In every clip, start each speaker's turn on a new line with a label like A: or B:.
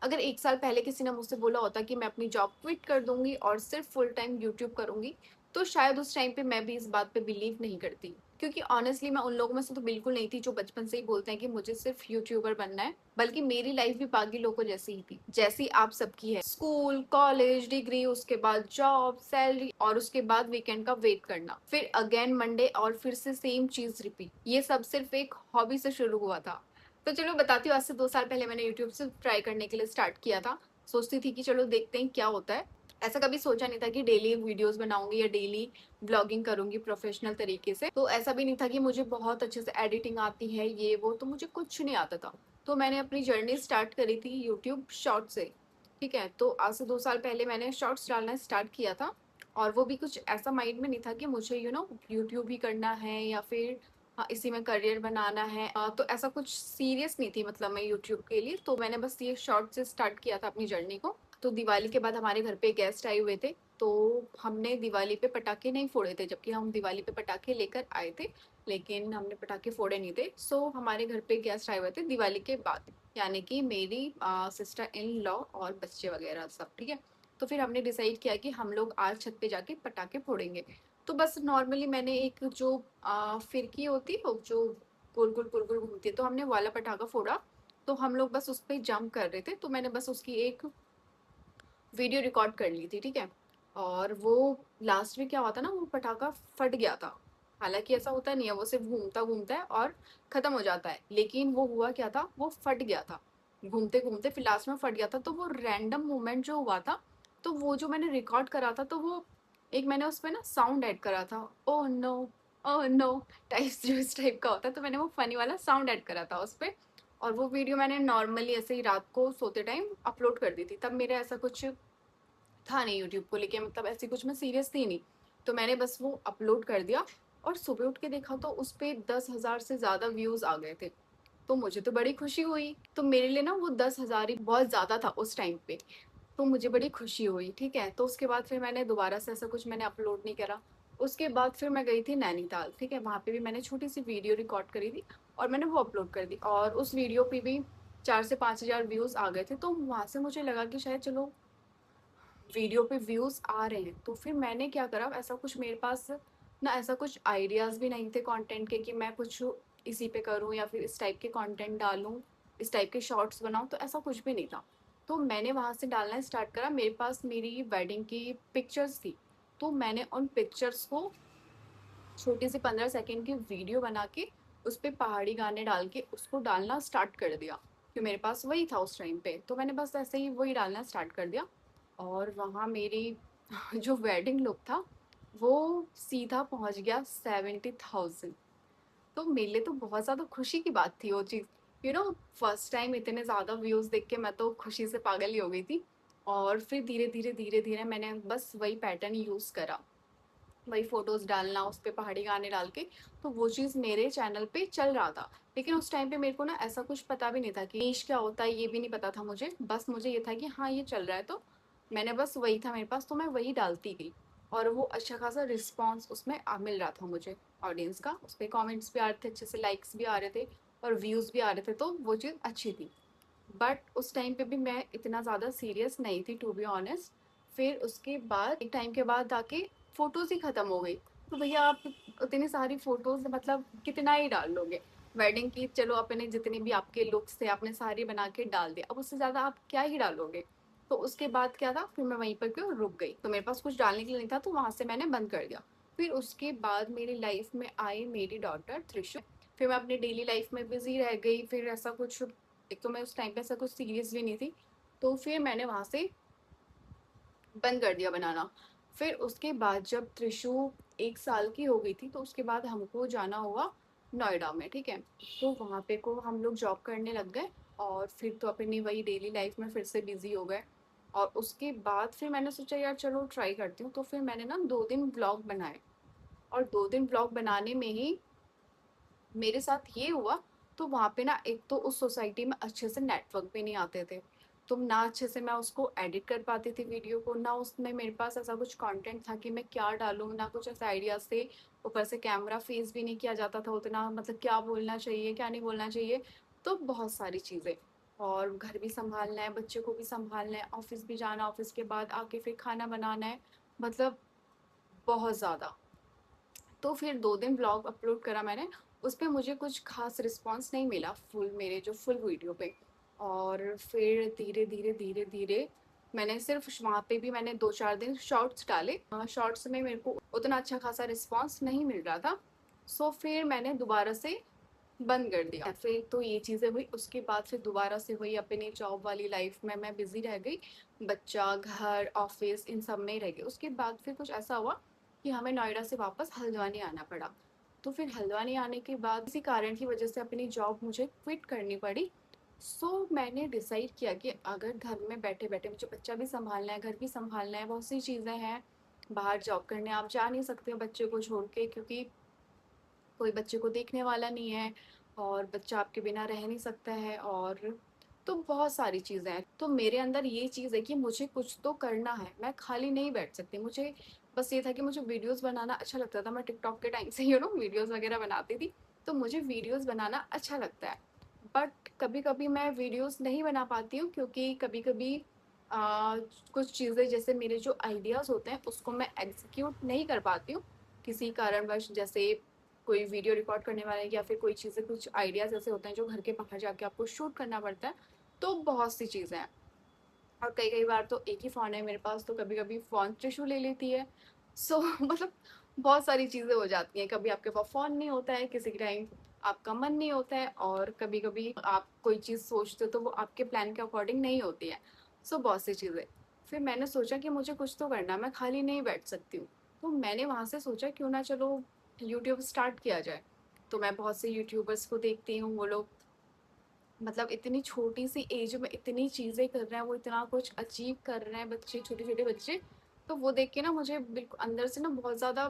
A: अगर 1 साल पहले किसी ने मुझसे बोला होता कि मैं अपनी जॉब क्विट कर दूँगी और सिर्फ़ फुल टाइम यूट्यूब करूँगी, तो शायद उस टाइम पे मैं भी इस बात पे बिलीव नहीं करती। क्योंकि ऑनेस्टली मैं उन लोगों में से तो बिल्कुल नहीं थी जो बचपन से ही बोलते हैं कि मुझे सिर्फ़ यूट्यूबर बनना है, बल्कि मेरी लाइफ़ भी बाकी लोगों जैसी ही थी, जैसी आप सबकी है। स्कूल, कॉलेज, डिग्री, उसके बाद जॉब, सैलरी और उसके बाद वीकेंड का वेट करना। फिर अगेन मंडे और फिर से सेम चीज़ रिपीट। ये सब सिर्फ़ एक हॉबी से शुरू हुआ था। तो चलो बताती हूँ, आज से 2 साल पहले मैंने यूट्यूब से ट्राई करने के लिए स्टार्ट किया था। सोचती थी कि चलो देखते हैं क्या होता है। ऐसा कभी सोचा नहीं था कि डेली वीडियोस बनाऊंगी या डेली ब्लॉगिंग करूंगी प्रोफेशनल तरीके से। तो ऐसा भी नहीं था कि मुझे बहुत अच्छे से एडिटिंग आती है, ये वो तो मुझे कुछ नहीं आता था। तो मैंने अपनी जर्नी स्टार्ट करी थी यूट्यूब शॉर्ट से। ठीक है, तो आज से 2 साल पहले मैंने शॉर्ट्स डालना स्टार्ट किया था। और वो भी कुछ ऐसा माइंड में नहीं था कि मुझे यूट्यूब ही करना है या फिर हाँ इसी में करियर बनाना है। तो ऐसा कुछ सीरियस नहीं थी मतलब मैं यूट्यूब के लिए। तो मैंने बस ये शॉर्ट से स्टार्ट किया था अपनी जर्नी को। तो दिवाली के बाद हमारे घर पे गेस्ट आए हुए थे, तो हमने दिवाली पे पटाखे नहीं फोड़े थे, जबकि हम दिवाली पे पटाखे लेकर आए थे, लेकिन हमने पटाखे फोड़े नहीं थे। सो हमारे घर पे गेस्ट आए हुए थे दिवाली के बाद, यानी कि मेरी सिस्टर इन लॉ और बच्चे वगैरह सब। ठीक है, तो फिर हमने डिसाइड किया कि हम लोग आज छत पे जाके पटाखे फोड़ेंगे। तो बस नॉर्मली मैंने एक जो फिरकी होती है वो जो गोल गोल गोल गोल घूमती है, तो हमने वाला पटाखा फोड़ा। तो हम लोग बस उस पर जंप कर रहे थे, तो मैंने बस उसकी एक वीडियो रिकॉर्ड कर ली थी। ठीक है, और वो लास्ट में क्या हुआ था ना, वो पटाखा फट गया था। हालांकि ऐसा होता नहीं है, वो सिर्फ घूमता घूमता है और खत्म हो जाता है, लेकिन वो हुआ क्या था, वो फट गया था। घूमते घूमते फिर लास्ट में फट गया था। तो वो रैंडम मूवमेंट जो हुआ था, तो वो जो मैंने रिकॉर्ड करा था, तो वो एक मैंने उसमें ना साउंड ऐड करा था, oh no, oh no type, जो इस टाइप का होता है। तो मैंने वो फनी वाला साउंड ऐड करा था उस पर। और वो वीडियो मैंने नॉर्मली ऐसे ही रात को सोते टाइम अपलोड कर दी थी। तब मेरा ऐसा कुछ था नहीं यूट्यूब को लेके, मतलब ऐसी कुछ मैं सीरियस थी नहीं। तो मैंने बस वो अपलोड कर दिया। और सुबह उठ के देखा तो उस पे 10,000 से ज्यादा व्यूज आ गए थे। तो मुझे तो बड़ी खुशी हुई। तो मेरे लिए ना वो 10,000 ही बहुत ज्यादा था उस टाइम पे। तो मुझे बड़ी खुशी हुई। ठीक है, तो उसके बाद फिर मैंने दोबारा से ऐसा कुछ मैंने अपलोड नहीं करा। उसके बाद फिर मैं गई थी नैनीताल। ठीक है, वहाँ पे भी मैंने छोटी सी वीडियो रिकॉर्ड करी थी और मैंने वो अपलोड कर दी, और उस वीडियो पे भी 4 से 5 हज़ार व्यूज आ गए थे। तो वहां से मुझे लगा कि शायद चलो वीडियो पे व्यूज आ रहे हैं। तो फिर मैंने क्या करा, ऐसा कुछ मेरे पास ना ऐसा कुछ आइडियाज भी नहीं थे कंटेंट के कि मैं कुछ इसी पे करूं या फिर इस टाइप के कंटेंट डालूं, इस टाइप के शॉर्ट्स बनाऊं। तो ऐसा कुछ भी नहीं था। तो मैंने वहां से डालना स्टार्ट करा। मेरे पास मेरी वेडिंग की पिक्चर्स थी, तो मैंने उन पिक्चर्स को छोटी सी 15 सेकेंड की वीडियो बना के उस पर पहाड़ी गाने डाल के उसको डालना स्टार्ट कर दिया, क्योंकि मेरे पास वही था उस टाइम पे। तो मैंने बस ऐसे ही वही डालना स्टार्ट कर दिया। और वहाँ मेरी जो वेडिंग लुक था वो सीधा पहुंच गया 70,000। तो मेरे लिए तो बहुत ज़्यादा खुशी की बात थी वो चीज़। फर्स्ट टाइम इतने ज़्यादा व्यूज़ देख के मैं तो खुशी से पागल ही हो गई थी। और फिर धीरे धीरे धीरे धीरे मैंने बस वही पैटर्न यूज़ करा, वही फोटोज डालना उस पे पहाड़ी गाने डाल के। तो वो चीज़ मेरे चैनल पे चल रहा था। लेकिन उस टाइम पे मेरे को ना ऐसा कुछ पता भी नहीं था कि नीश क्या होता है, ये भी नहीं पता था मुझे। बस मुझे ये था कि हाँ ये चल रहा है, तो मैंने बस वही था मेरे पास, तो मैं वही डालती गई। और वो अच्छा खासा रिस्पॉन्स उसमें मिल रहा था मुझे ऑडियंस का। उस पर कॉमेंट्स भी आ रहे थे अच्छे से, लाइक्स भी आ रहे थे और व्यूज़ भी आ रहे थे, तो वो चीज़ अच्छी थी। बट उस टाइम पे भी मैं इतना ज़्यादा सीरियस नहीं थी टू बी ऑनेस्ट। फिर उसके बाद एक टाइम के बाद आके फ़ोटोज़ ही ख़त्म हो गई। तो भैया आप इतनी सारी फ़ोटोज़ मतलब कितना ही डाल लोगे। वेडिंग की चलो अपने जितने भी आपके लुक्स थे आपने सारे बना के डाल दिया, अब उससे ज़्यादा आप क्या ही डालोगे। तो उसके बाद क्या था, फिर मैं वहीं पर क्यों रुक गई, तो मेरे पास कुछ डालने के लिए नहीं था, तो वहाँ से मैंने बंद कर दिया। फिर उसके बाद मेरी लाइफ में आई मेरी डॉटर त्रिशु। फिर मैं अपनी डेली लाइफ में बिजी रह गई। फिर ऐसा कुछ, एक तो मैं उस टाइम पे ऐसा कुछ सीरियस भी नहीं थी, तो फिर मैंने वहाँ से बंद कर दिया बनाना। फिर उसके बाद जब त्रिशु 1 साल की हो गई थी, तो उसके बाद हमको जाना हुआ नोएडा में। ठीक है, तो वहाँ पे को हम लोग जॉब करने लग गए। और फिर तो अपनी वही डेली लाइफ में फिर से बिजी हो गए। और उसके बाद फिर मैंने सोचा यार चलो ट्राई करती हूँ। तो फिर मैंने ना 2 दिन ब्लॉग बनाए। और 2 दिन ब्लॉग बनाने में ही मेरे साथ ये हुआ, तो वहाँ पे ना एक तो उस सोसाइटी में अच्छे से नेटवर्क भी नहीं आते थे। तो ना अच्छे से मैं उसको एडिट कर पाती थी वीडियो को, ना उसमें मेरे पास ऐसा कुछ कंटेंट था कि मैं क्या डालूँ, ना कुछ ऐसे आइडियाज थे। ऊपर से कैमरा फेस भी नहीं किया जाता था उतना, मतलब क्या बोलना चाहिए क्या नहीं बोलना चाहिए। तो बहुत सारी चीज़ें। और घर भी सँभालना है, बच्चे को भी सँभालना है, ऑफ़िस भी जाना, ऑफ़िस के बाद आके फिर खाना बनाना है, मतलब बहुत ज़्यादा। तो फिर 2 दिन व्लॉग अपलोड करा मैंने, उस पे मुझे कुछ ख़ास रिस्पॉन्स नहीं मिला फुल वीडियो पे। और फिर धीरे-धीरे मैंने सिर्फ़ वहाँ पे भी मैंने 2-4 दिन शॉर्ट्स डाले। शॉर्ट्स में मेरे को उतना अच्छा ख़ासा रिस्पॉन्स नहीं मिल रहा था। सो फिर मैंने दोबारा से बंद कर दिया। फिर तो ये चीज़ें हुई, उसके बाद फिर दोबारा से वही अपनी जॉब वाली लाइफ़ में मैं बिज़ी रह गई। बच्चा, घर, ऑफ़िस इन सब में ही रह गई। उसके बाद फिर कुछ ऐसा हुआ कि हमें नोएडा से वापस हल्द्वानी आना पड़ा। तो फिर हल्द्वानी आने के बाद किसी कारण की वजह से अपनी जॉब मुझे क्विट करनी पड़ी। सो मैंने डिसाइड किया कि अगर घर में बैठे-बैठे मुझे बच्चा भी सँभालना है, घर भी सँभालना है, बहुत सी चीज़ें हैं, बाहर जॉब करने आप जा नहीं सकते हो बच्चे को छोड़ के, क्योंकि कोई बच्चे को देखने वाला नहीं है और बच्चा आपके बिना रह नहीं सकता है। और तो बहुत सारी चीज़ें हैं। तो मेरे अंदर ये चीज़ है कि मुझे कुछ तो करना है, मैं खाली नहीं बैठ सकती। मुझे बस ये था कि मुझे वीडियोज़ बनाना अच्छा लगता था। मैं टिकटॉक के टाइम से वीडियोज़ वगैरह बनाती थी, तो मुझे वीडियोज़ बनाना अच्छा लगता है। बट कभी-कभी मैं वीडियोज़ नहीं बना पाती हूँ, क्योंकि कभी-कभी अ, कुछ चीज़ें जैसे मेरे जो आइडियाज़ होते हैं उसको मैं एग्ज़ीक्यूट नहीं कर पाती हूँ, किसी कारणवश। जैसे कोई वीडियो रिकॉर्ड करने वाला है या फिर कोई चीज़ें, कुछ आइडियाज़ ऐसे होते हैं जो घर के बाहर जाके आपको शूट करना पड़ता है। तो बहुत सी चीज़ें हैं। और कई-कई बार तो एक ही फ़ोन है मेरे पास, तो कभी-कभी फ़ोन टिश्यू ले लेती है। सो मतलब बहुत सारी चीज़ें हो जाती हैं। कभी आपके पास फ़ोन नहीं होता है, किसी टाइम आपका मन नहीं होता है, और कभी-कभी आप कोई चीज़ सोचते हो तो वो आपके प्लान के अकॉर्डिंग नहीं होती है। सो बहुत सी चीज़ें। फिर मैंने सोचा कि मुझे कुछ तो करना है, मैं खाली नहीं बैठ सकती हूँ। तो मैंने वहाँ से सोचा क्यों ना चलो यूट्यूब स्टार्ट किया जाए। तो मैं बहुत से यूट्यूबर्स को देखती हूँ, वो लोग मतलब इतनी छोटी सी एज में इतनी चीज़ें कर रहे हैं, वो इतना कुछ अचीव कर रहे हैं बच्चे, छोटे-छोटे बच्चे। तो वो देख के ना मुझे बिल्कुल अंदर से ना बहुत ज़्यादा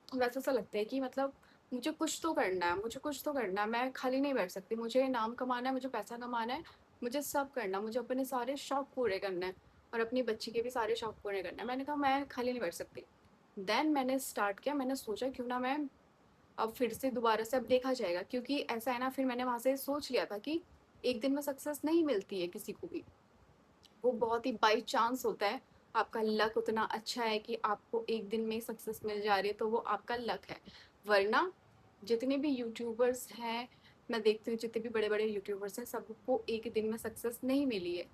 A: वैसा सा लगता है कि मतलब मुझे कुछ तो करना है, मुझे कुछ तो करना है, मैं खाली नहीं बैठ सकती। मुझे नाम कमाना है, मुझे पैसा कमाना है, मुझे सब करना है, मुझे अपने सारे शौक पूरे करने हैं और अपनी बच्ची के भी सारे शौक पूरे करने हैं। मैंने कहा मैं खाली नहीं बैठ सकती। देन मैंने स्टार्ट किया, मैंने सोचा क्यों ना मैं अब फिर से दोबारा से अब देखा जाएगा, क्योंकि ऐसा है ना, फिर मैंने वहाँ से सोच लिया था कि एक दिन में सक्सेस नहीं मिलती है किसी को भी, वो बहुत ही बाई चांस होता है। आपका लक उतना अच्छा है कि आपको एक दिन में सक्सेस मिल जा रही है, तो वो आपका लक है। वरना जितने भी यूट्यूबर्स हैं, मैं देखती हूँ जितने भी बड़े बड़े यूट्यूबर्स हैं, सबको एक दिन में सक्सेस नहीं मिली है।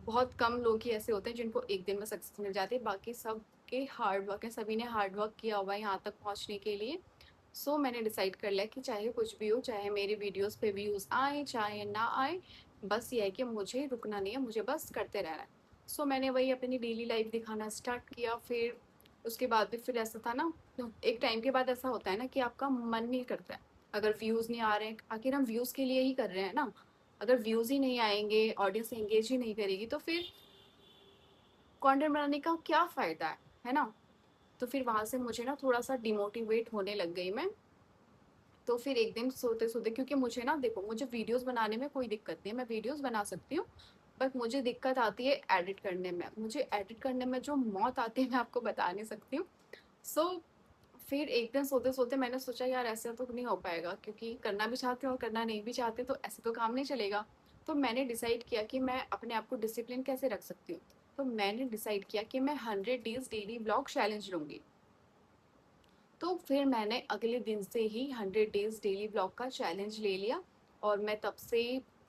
A: बहुत कम लोग ही ऐसे होते हैं जिनको एक दिन में सक्सेस मिल जाती है, बाकी सबके हार्ड वर्क है, सभी ने हार्ड वर्क किया हुआ है यहाँ तक पहुँचने के लिए। सो मैंने डिसाइड कर लिया कि चाहे कुछ भी हो, चाहे मेरी वीडियोस पे व्यूज़ आए चाहे ना आए, बस ये है कि मुझे रुकना नहीं है, मुझे बस करते रहना है। सो मैंने वही अपनी डेली लाइफ दिखाना स्टार्ट किया। फिर उसके बाद भी फिर ऐसा था ना, एक टाइम के बाद ऐसा होता है ना कि आपका मन नहीं करता है, अगर व्यूज़ नहीं आ रहे हैं, आखिर हम व्यूज़ के लिए ही कर रहे हैं ना। अगर व्यूज़ ही नहीं आएंगे, ऑडियंस एंगेज ही नहीं करेगी, तो फिर कंटेंट बनाने का क्या फ़ायदा है ना। तो फिर वहाँ से मुझे ना थोड़ा सा डिमोटिवेट होने लग गई मैं। तो फिर एक दिन सोते-सोते, क्योंकि मुझे ना देखो, मुझे वीडियोज़ बनाने में कोई दिक्कत नहीं है, मैं वीडियोज़ बना सकती हूँ, बट मुझे दिक्कत आती है एडिट करने में। मुझे एडिट करने में जो मौत आती है मैं आपको बता नहीं सकती हूँ। सो फिर एक दिन सोते-सोते मैंने सोचा यार ऐसे तो नहीं हो पाएगा, क्योंकि करना भी चाहती हूँ और करना नहीं भी चाहती तो ऐसे तो काम नहीं चलेगा। तो मैंने डिसाइड किया कि मैं अपने आप को डिसिप्लिन कैसे रख सकती हूँ। तो मैंने डिसाइड किया कि मैं 100 डेज़ डेली व्लॉग चैलेंज लूँगी। तो फिर मैंने अगले दिन से ही 100 डेज़ डेली व्लॉग का चैलेंज ले लिया, और मैं तब से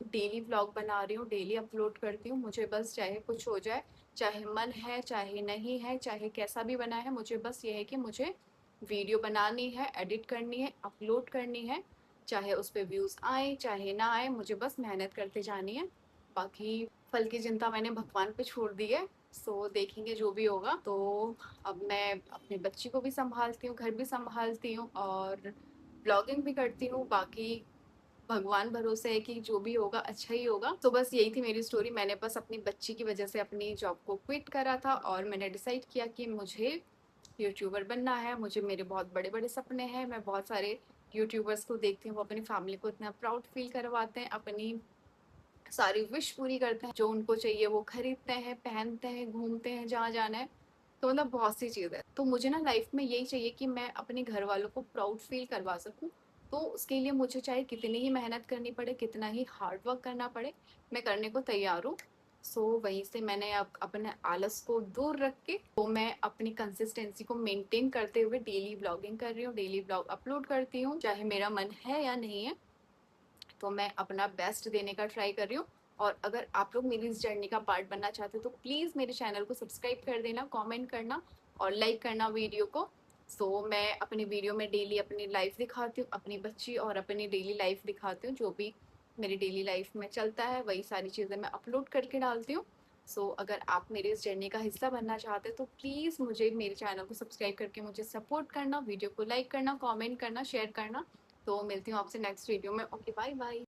A: डेली व्लॉग बना रही हूँ, डेली अपलोड करती हूँ। मुझे बस चाहे कुछ हो जाए, चाहे मन है, चाहे नहीं है, चाहे कैसा भी बना है, मुझे बस ये है कि मुझे वीडियो बनानी है, एडिट करनी है, अपलोड करनी है। चाहे उस पे व्यूज़ आएँ, चाहे ना आएँ, मुझे बस मेहनत करते जानी है। बाकी फल की चिंता मैंने भगवान पे छोड़ दी है। सो देखेंगे जो भी होगा। तो अब मैं अपनी बच्ची को भी सँभालती हूँ, घर भी सँभालती हूँ और ब्लॉगिंग भी करती हूँ। बाकी भगवान भरोसे है कि जो भी होगा अच्छा ही होगा। तो बस यही थी मेरी स्टोरी। मैंने बस अपनी बच्ची की वजह से अपनी जॉब को क्विट करा था और मैंने डिसाइड किया कि मुझे यूट्यूबर बनना है। मुझे मेरे बहुत बड़े-बड़े सपने हैं। मैं बहुत सारे यूट्यूबर्स को देखती हूँ, वो अपनी फैमिली को इतना प्राउड फील करवाते हैं, अपनी सारी विश पूरी करते हैं, जो उनको चाहिए वो खरीदते हैं, पहनते हैं, घूमते हैं जहाँ जाना है। तो मतलब बहुत सी चीज़ है। तो मुझे ना लाइफ में यही चाहिए कि मैं अपने घर वालों को प्राउड फील करवा सकूँ, तो उसके लिए मुझे चाहे कितनी ही मेहनत करनी पड़े, कितना ही हार्ड वर्क करना पड़े, मैं करने को तैयार हूँ। सो वहीं से मैंने अब अपने आलस को दूर रख के तो मैं अपनी कंसिस्टेंसी को मेंटेन करते हुए डेली ब्लॉगिंग कर रही हूँ, डेली ब्लॉग अपलोड करती हूँ, चाहे मेरा मन है या नहीं है। तो मैं अपना बेस्ट देने का ट्राई कर रही हूँ। और अगर आप लोग मेरी इस जर्नी का पार्ट बनना चाहते हो तो प्लीज़ मेरे चैनल को सब्सक्राइब कर देना, कमेंट करना और लाइक करना वीडियो को। सो मैं अपनी वीडियो में डेली अपनी लाइफ दिखाती हूँ, अपनी बच्ची और अपनी डेली लाइफ दिखाती हूँ, जो भी मेरी डेली लाइफ में चलता है वही सारी चीज़ें मैं अपलोड करके डालती हूँ। सो अगर आप मेरे इस जर्नी का हिस्सा बनना चाहते हो तो प्लीज़ मुझे मेरे चैनल को सब्सक्राइब करके मुझे सपोर्ट करना, वीडियो को लाइक करना, कमेंट करना, शेयर करना। तो मिलती हूँ आपसे नेक्स्ट वीडियो में। Okay, bye bye.